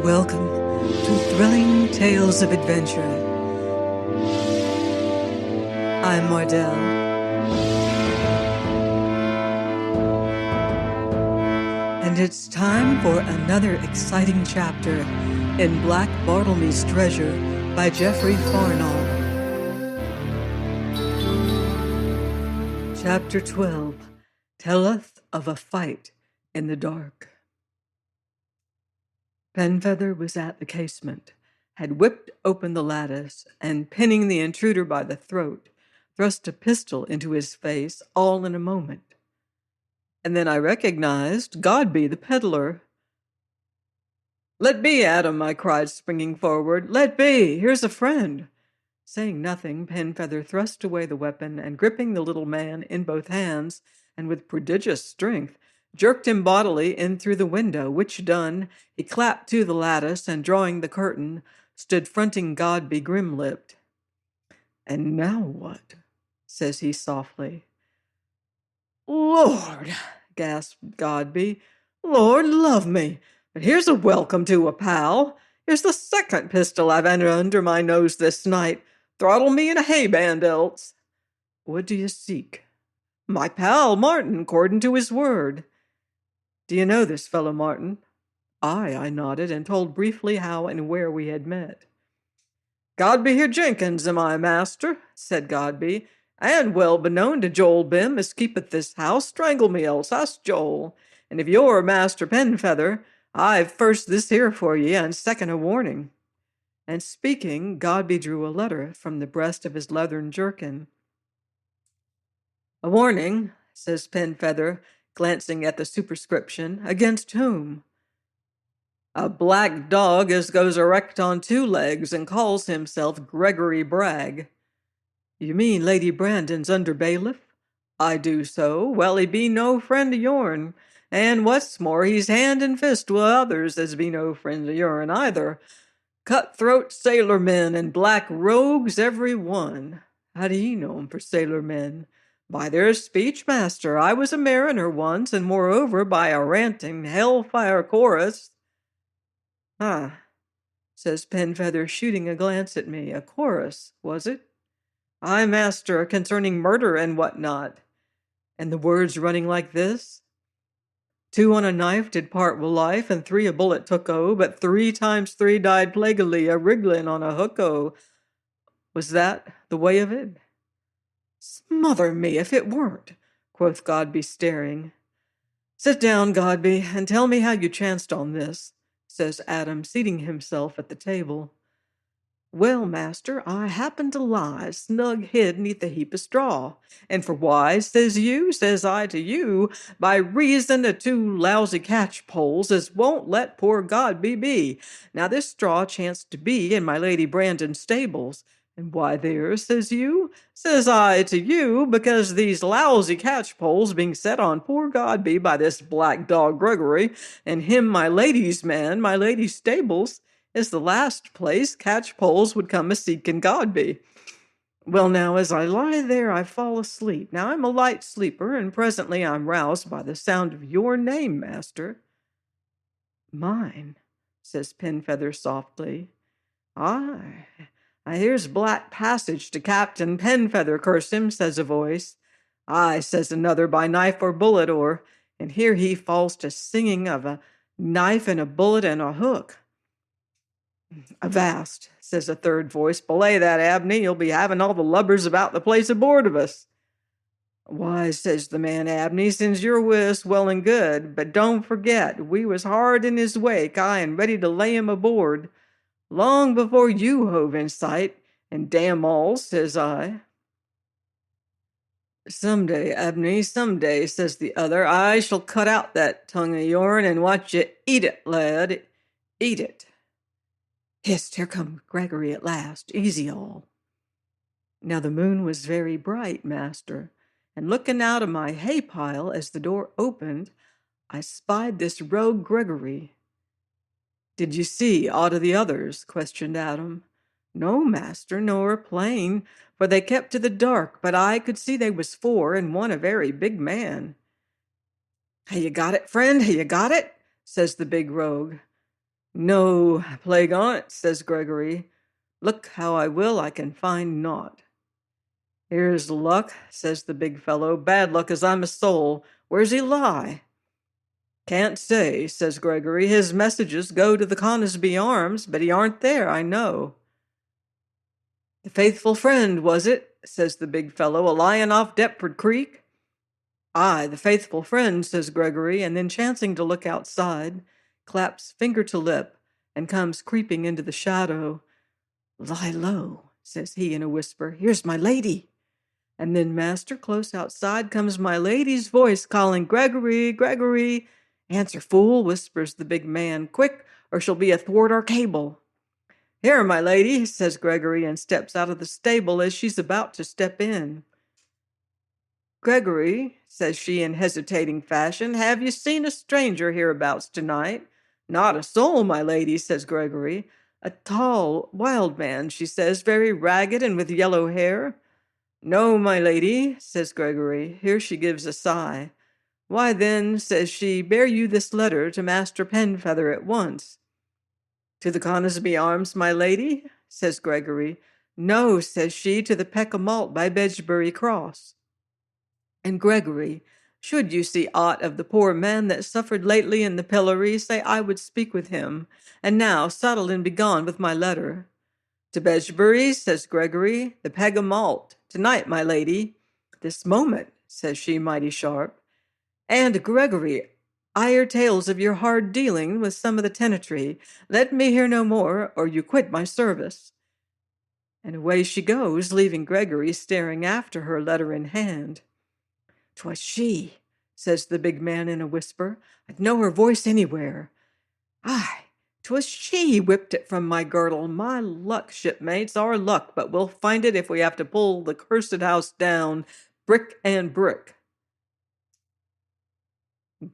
Welcome to Thrilling Tales of Adventure. I'm Mardell. And it's time for another exciting chapter in Black Bartlemys' Treasure by Jeffery Farnol. Chapter 12, Telleth of a Fight in the Dark. Penfeather was at the casement, had whipped open the lattice, and pinning the intruder by the throat, thrust a pistol into his face all in a moment. And then I recognized Godby the peddler. "Let be, Adam," I cried, springing forward. "Let be! Here's a friend." Saying nothing, Penfeather thrust away the weapon and, gripping the little man in both hands, and with prodigious strength, jerked him bodily in through the window, which done, he clapped to the lattice, and drawing the curtain, stood fronting Godby grim-lipped. "And now what?" says he softly. "Lord," gasped Godby, "Lord love me, but here's a welcome to a pal. Here's the second pistol I've had under my nose this night. Throttle me in a hay-band else." "What do you seek?" "My pal, Martin, according to his word." "Do you know this fellow, Martin?" "Aye," I nodded, and told briefly how and where we had met. "Godby here Jenkins am I, master," said Godby, "and well beknown to Joel Bim as keepeth this house. Strangle me else, ask Joel. And if you're Master Penfeather, I've first this here for ye, and second a warning." And speaking, Godby drew a letter from the breast of his leathern jerkin. "A warning," says Penfeather, glancing at the superscription. "Against whom?" "A black dog as goes erect on two legs and calls himself Gregory Bragg." "You mean Lady Brandon's under bailiff?" "I do so. Well, he be no friend of yourn, and what's more, he's hand and fist with others as be no friends of yourn either. Cutthroat sailor men and black rogues every one." "How do ye know 'em for sailor men?" "By their speech, master. I was a mariner once, and moreover by a ranting hellfire chorus." "Ah," says Penfeather, shooting a glance at me. "A chorus, was it?" "Aye, master, concerning murder and what not." "And the words running like this: 'Two on a knife did part with life, and three a bullet took o, but 3 times 3 died plaguily, a wriggling on a hook o.' Was that the way of it?" "Smother me if it weren't," quoth Godby, staring. "Sit down, Godby, and tell me how you chanced on this," says Adam, seating himself at the table. "Well, master, I happened to lie snug hid neath a heap of straw. And for why, says you? Says I to you, by reason of 2 lousy catchpoles as won't let poor Godby be. Now this straw chanced to be in my Lady Brandon's stables. And why there, says you? Says I to you, because these lousy catchpoles being set on poor Godby by this black dog Gregory, and him my lady's man, my lady's stables, is the last place catchpoles would come a-seeking Godby. Well, now, as I lie there, I fall asleep. Now, I'm a light sleeper, and presently I'm roused by the sound of your name, master." "Mine," says Penfeather softly. "Aye, I hears black passage to Captain Penfeather, curse him," says a voice. "Aye," says another, "by knife or bullet, or," and here he falls to singing of a knife and a bullet and a hook. "Avast," says a third voice, "belay that, Abney. You'll be having all the lubbers about the place aboard of us." "Why," says the man, "Abney, since you're with us, well and good. But don't forget, we was hard in his wake, aye, and ready to lay him aboard, long before you hove in sight, and damn all, says I." "Some day, Abney, some day," says the other, "I shall cut out that tongue of yourn and watch you eat it, lad. Eat it. Hist, here come Gregory at last. Easy all." Now the moon was very bright, master, and looking out of my hay pile as the door opened, I spied this rogue Gregory. "Did you see aught of the others?" questioned Adam. "No, master, nor plain, for they kept to the dark, but I could see they was 4, and one a very big man." "Ha' you got it, friend? Ha' you got it?" says the big rogue. No plague on't, says Gregory. Look how I will, I can find naught. Here's luck, says the big fellow. Bad luck as I'm a soul. Where's he lie? Can't say, says Gregory. His messages go to the Conisbee Arms, but he aren't there, I know. The faithful friend, was it? Says the big fellow, a lying off Deptford Creek? Aye, the faithful friend, says Gregory, and then chancing to look outside, claps finger to lip, and comes creeping into the shadow. Lie low, says he in a whisper. Here's my lady. And then, master, close outside comes my lady's voice calling, Gregory, Gregory. Answer, fool, whispers the big man. Quick, or she'll be athwart our cable. Here, my lady, says Gregory, and steps out of the stable as she's about to step in. Gregory, says she in hesitating fashion, have you seen a stranger hereabouts tonight? Not a soul, my lady, says Gregory. A tall, wild man, she says, very ragged and with yellow hair. No, my lady, says Gregory. Here she gives a sigh. Why then, says she, bear you this letter to Master Penfeather at once. To the Conisbee Arms, my lady, says Gregory. No, says she, to the Peck o' Malt by Bedgebury Cross. And Gregory, should you see aught of the poor man that suffered lately in the pillory, say I would speak with him. And now saddle and begone with my letter. To Bedgebury, says Gregory, the Peg o' Malt. Tonight, my lady. This moment, says she, mighty sharp. And, Gregory, I hear tales of your hard dealing with some of the tenantry. Let me hear no more, or you quit my service. And away she goes, leaving Gregory staring after her, letter in hand. 'Twas she, says the big man in a whisper. I'd know her voice anywhere. Aye, 'twas she whipped it from my girdle. My luck, shipmates, our luck, but we'll find it if we have to pull the cursed house down, brick and brick.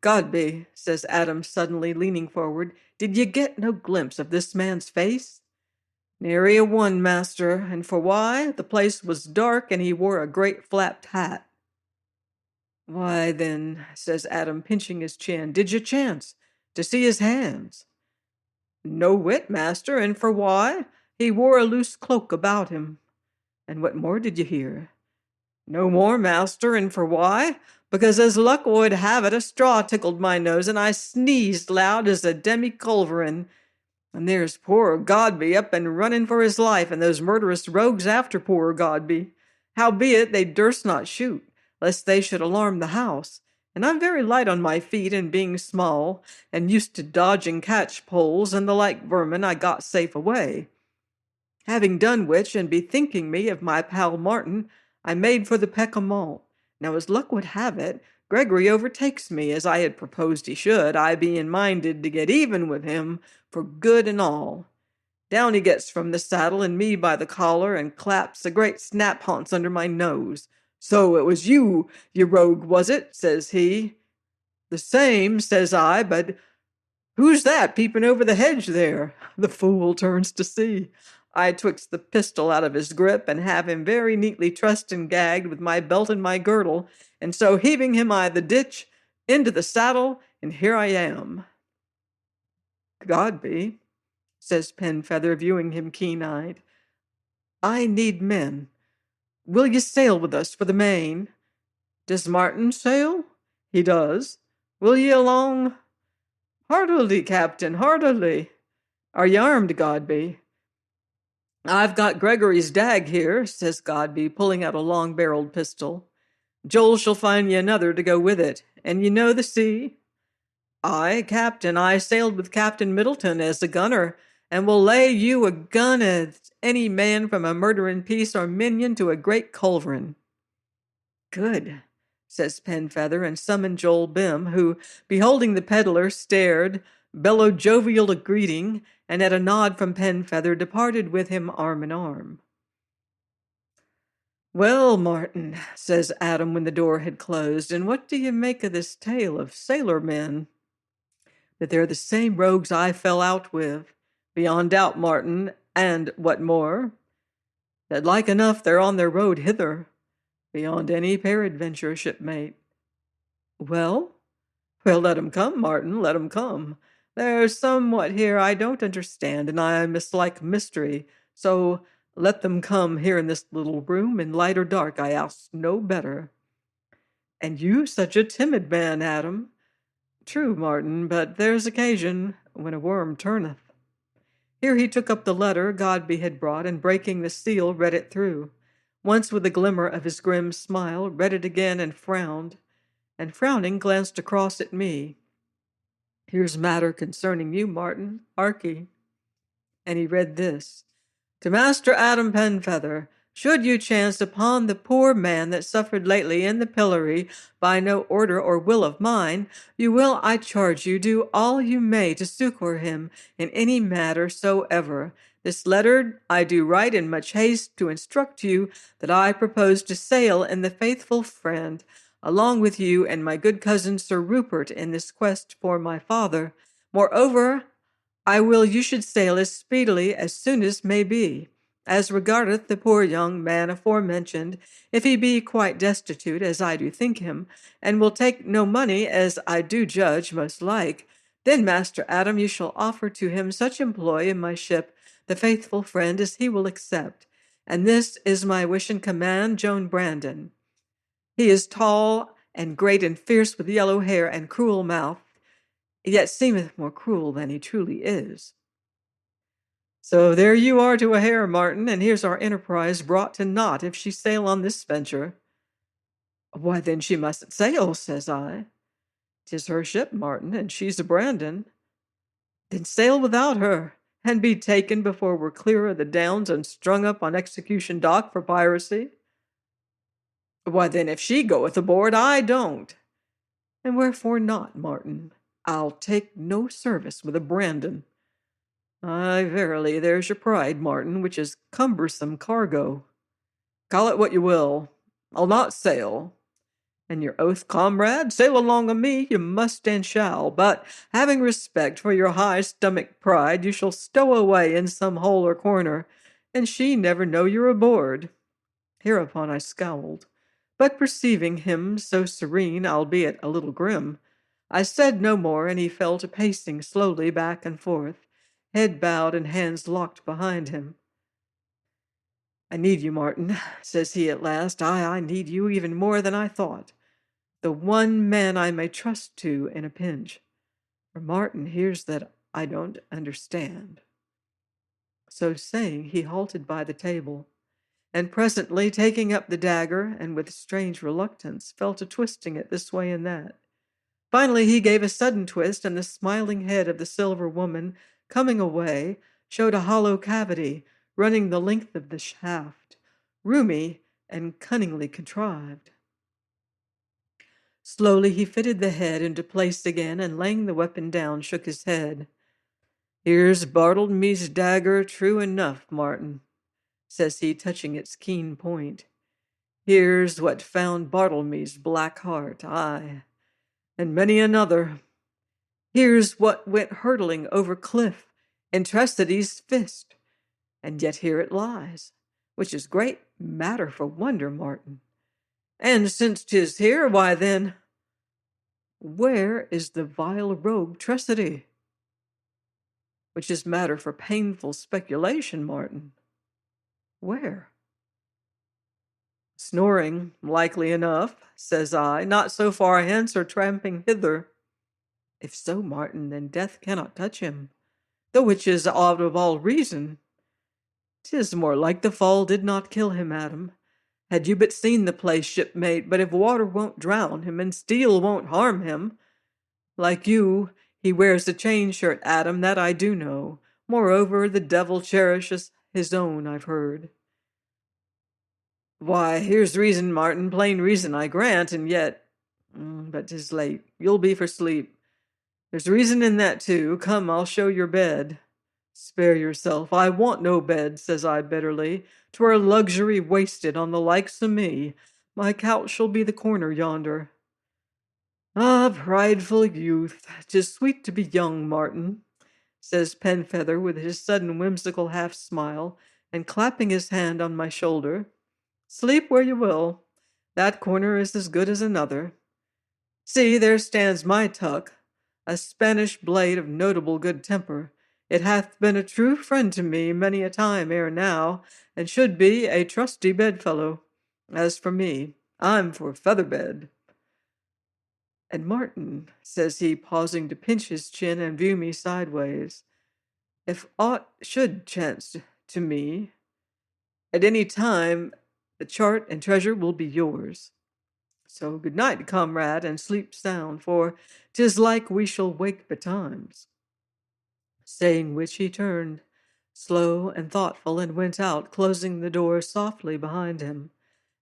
Godby, says Adam suddenly, leaning forward, did ye get no glimpse of this man's face? Nary a one, master, and for why? The place was dark, and he wore a great flapped hat. Why, then, says Adam, pinching his chin, did ye chance to see his hands? No whit, master, and for why? He wore a loose cloak about him. And what more did you hear? No more, master, and for why? Because as luck would have it, a straw tickled my nose, and I sneezed loud as a demi-culverin. And there's poor Godby up and running for his life, and those murderous rogues after poor Godby. Howbeit they durst not shoot, lest they should alarm the house. And I'm very light on my feet, and being small, and used to dodging catch-poles and the like vermin, I got safe away. Having done which, and bethinking me of my pal Martin, I made for the Peck o' Malt. Now, as luck would have it, Gregory overtakes me, as I had proposed he should, I being minded to get even with him for good and all. Down he gets from the saddle, and me by the collar, and claps a great snap-haunce under my nose. So it was you rogue, was it? Says he. The same, says I, but who's that peeping over the hedge there? The fool turns to see. I twixt the pistol out of his grip, and have him very neatly trussed and gagged with my belt and my girdle, and so heaving him I the ditch, into the saddle, and here I am. Godby, says Penfeather, viewing him keen-eyed, I need men. Will ye sail with us for the Main? Does Martin sail? He does. Will ye along? Heartily, Captain, heartily. Are ye armed, Godby? I've got Gregory's dag here, says Godby, pulling out a long-barreled pistol. Joel shall find ye another to go with it. And ye know the sea? Aye, Captain, I sailed with Captain Middleton as a gunner, and will lay you a gun as any man from a murdering piece or minion to a great culverin. Good, says Penfeather, and summoned Joel Bim, who, beholding the peddler, stared, bellowed jovial a greeting, and at a nod from Penfeather departed with him arm in arm. Well, Martin, says Adam when the door had closed, and what do you make of this tale of sailor men? That they're the same rogues I fell out with, beyond doubt, Martin, and what more? That like enough they're on their road hither, beyond any peradventure, shipmate. Well, let 'em come, Martin, let 'em come. There's somewhat here I don't understand, and I mislike mystery, so let them come here in this little room, in light or dark, I ask no better. And you such a timid man, Adam. True, Martin, but there's occasion when a worm turneth. Here he took up the letter Godby had brought, and breaking the seal, read it through. Once with a glimmer of his grim smile, read it again and frowning glanced across at me. Here's matter concerning you, Martin, harkee. And he read this. To Master Adam Penfeather, should you chance upon the poor man that suffered lately in the pillory by no order or will of mine, you will, I charge you, do all you may to succor him in any matter soever. This letter I do write in much haste to instruct you that I propose to sail in the Faithful Friend, along with you and my good cousin Sir Rupert in this quest for my father. Moreover, I will you should sail as speedily as soon as may be. As regardeth the poor young man aforementioned, if he be quite destitute, as I do think him, and will take no money, as I do judge most like, then, Master Adam, you shall offer to him such employ in my ship, the Faithful Friend, as he will accept. And this is my wish and command, Joan Brandon. He is tall and great and fierce, with yellow hair and cruel mouth, yet seemeth more cruel than he truly is. So there you are to a hair, Martin, and here's our enterprise brought to naught if she sail on this venture. Why, then she mustn't sail, says I. 'Tis her ship, Martin, and she's a Brandon. Then sail without her, and be taken before we're clear of the Downs and strung up on execution dock for piracy. Why, then, if she goeth aboard, I don't. And wherefore not, Martin? I'll take no service with a Brandon. Ay, verily, there's your pride, Martin, which is cumbersome cargo. Call it what you will, I'll not sail. And your oath, comrade, sail along o' me you must and shall, but having respect for your high stomach pride, you shall stow away in some hole or corner, and she never know you're aboard. Hereupon I scowled, but perceiving him so serene, albeit a little grim, I said no more, and he fell to pacing slowly back and forth, head bowed and hands locked behind him. I need you, Martin, says he at last. I need you even more than I thought. The one man I may trust to in a pinch. For Martin hears that I don't understand. So saying, he halted by the table, and presently, taking up the dagger, and with strange reluctance, fell to twisting it this way and that. Finally, he gave a sudden twist, and the smiling head of the silver woman, coming away, showed a hollow cavity running the length of the shaft, roomy and cunningly contrived. Slowly he fitted the head into place again, and laying the weapon down, shook his head. Here's Bartlemys' dagger, true enough, Martin, says he, touching its keen point. Here's what found Bartlemys' black heart, aye, and many another. Here's what went hurtling over cliff in Tressidy's fist, and yet here it lies, which is great matter for wonder, Martin. And since 'tis here, why then, where is the vile rogue Tressidy? Which is matter for painful speculation, Martin. Where? Snoring, likely enough, says I, not so far hence or tramping hither. If so, Martin, then death cannot touch him, the which is out of all reason. 'Tis more like the fall did not kill him, Adam. Had you but seen the place, shipmate, but if water won't drown him, and steel won't harm him. Like you, he wears a chain shirt, Adam, that I do know. Moreover, the devil cherishes his own, I've heard. Why, here's reason, Martin, plain reason, I grant, and yet, but 'tis late. You'll be for sleep. There's reason in that, too. Come, I'll show your bed. Spare yourself. I want no bed, says I bitterly. 'Twere luxury wasted on the likes o' me. My couch shall be the corner yonder. Ah, prideful youth, 'tis sweet to be young, Martin, says Penfeather with his sudden whimsical half-smile, and clapping his hand on my shoulder. Sleep where you will. That corner is as good as another. See, there stands my tuck. a Spanish blade of notable good temper. It hath been a true friend to me many a time ere now, and should be a trusty bedfellow. As for me, I'm for featherbed. And Martin, says he, pausing to pinch his chin and view me sideways, if aught should chance to me, at any time, the chart and treasure will be yours. So good night, comrade, and sleep sound, for 'tis like we shall wake betimes. Saying which he turned, slow and thoughtful, and went out, closing the door softly behind him.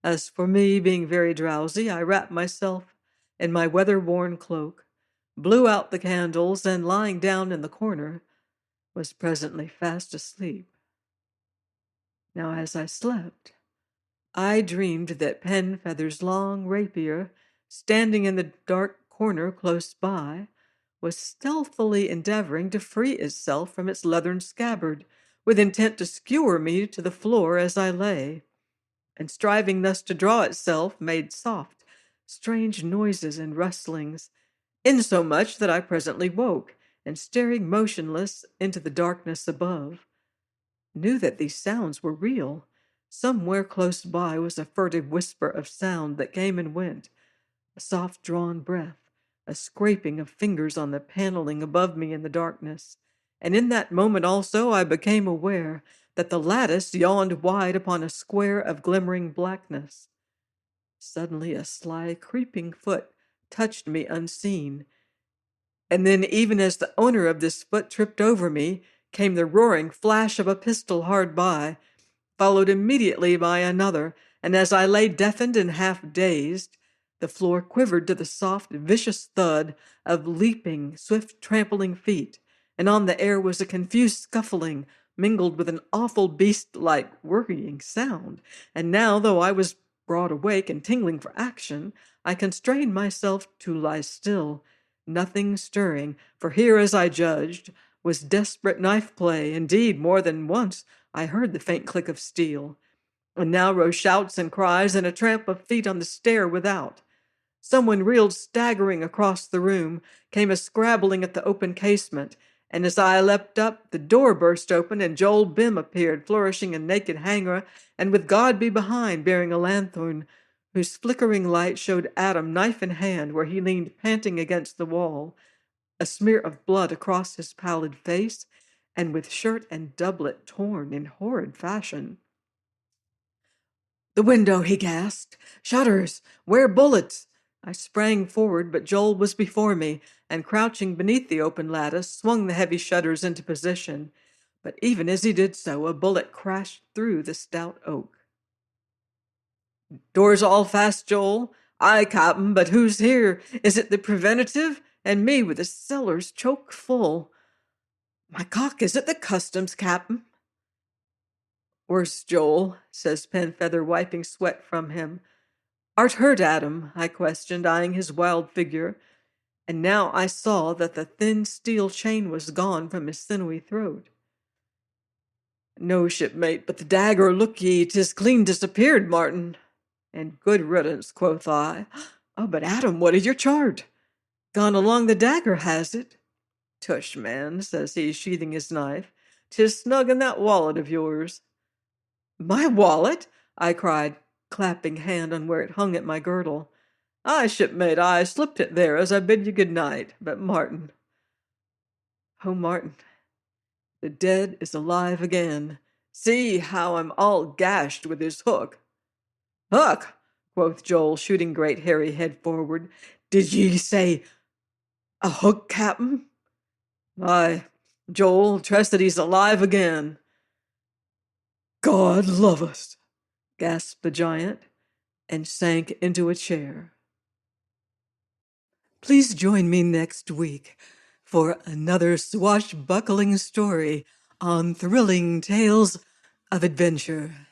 As for me, being very drowsy, I wrapped myself in my weather-worn cloak, blew out the candles, and lying down in the corner, was presently fast asleep. Now as I slept, I dreamed that Penfeather's long rapier, standing in the dark corner close by, was stealthily endeavoring to free itself from its leathern scabbard, with intent to skewer me to the floor as I lay, and striving thus to draw itself, made soft, strange noises and rustlings, insomuch that I presently woke, and staring motionless into the darkness above, knew that these sounds were real. Somewhere close by was a furtive whisper of sound that came and went, a soft drawn breath, a scraping of fingers on the paneling above me in the darkness. And in that moment also I became aware that the lattice yawned wide upon a square of glimmering blackness. Suddenly a sly, creeping foot touched me unseen, and then, even as the owner of this foot tripped over me, came the roaring flash of a pistol hard by, followed immediately by another, and as I lay deafened and half dazed, the floor quivered to the soft, vicious thud of leaping, swift trampling feet, and on the air was a confused scuffling, mingled with an awful beast-like worrying sound. And now, though I was broad awake and tingling for action, I constrained myself to lie still, nothing stirring, for here, as I judged, was desperate knife play. Indeed, more than once I heard the faint click of steel, and now rose shouts and cries and a tramp of feet on the stair without. Someone reeled staggering across the room, came a scrabbling at the open casement, and as I leapt up, the door burst open, and Joel Bim appeared, flourishing a naked hanger, and with God be behind, bearing a lanthorn, whose flickering light showed Adam, knife in hand, where he leaned panting against the wall, a smear of blood across his pallid face, and with shirt and doublet torn in horrid fashion. "The window," he gasped. "Shutters! Where bullets?" I sprang forward, but Joel was before me, and crouching beneath the open lattice, swung the heavy shutters into position. But even as he did so, a bullet crashed through the stout oak. "Doors all fast, Joel?" "Aye, Cap'n, but who's here? Is it the preventative? And me with the cellars choke full." "My cock, is it the customs, Cap'n?" "Worse, Joel," says Penfeather, wiping sweat from him. "Art hurt, Adam?" I questioned, eyeing his wild figure, and now I saw that the thin steel chain was gone from his sinewy throat. "No, shipmate, but the dagger, look ye, 'tis clean disappeared, Martin." "And good riddance," quoth I. "Oh, but Adam, what is your chart?" "Gone along the dagger, has it?" "Tush, man," says he, sheathing his knife. "'Tis snug in that wallet of yours." "My wallet?" I cried, clapping hand on where it hung at my girdle. "Aye, shipmate, I slipped it there as I bid you good night. But Martin, oh Martin, the dead is alive again. See how I'm all gashed with his hook." "Hook!" quoth Joel, shooting great hairy head forward. "Did ye say a hook, Cap'n?" "Aye, Joel, trust that he's alive again." "God love us!" gasped the giant, and sank into a chair. Please join me next week for another swashbuckling story on Thrilling Tales of Adventure.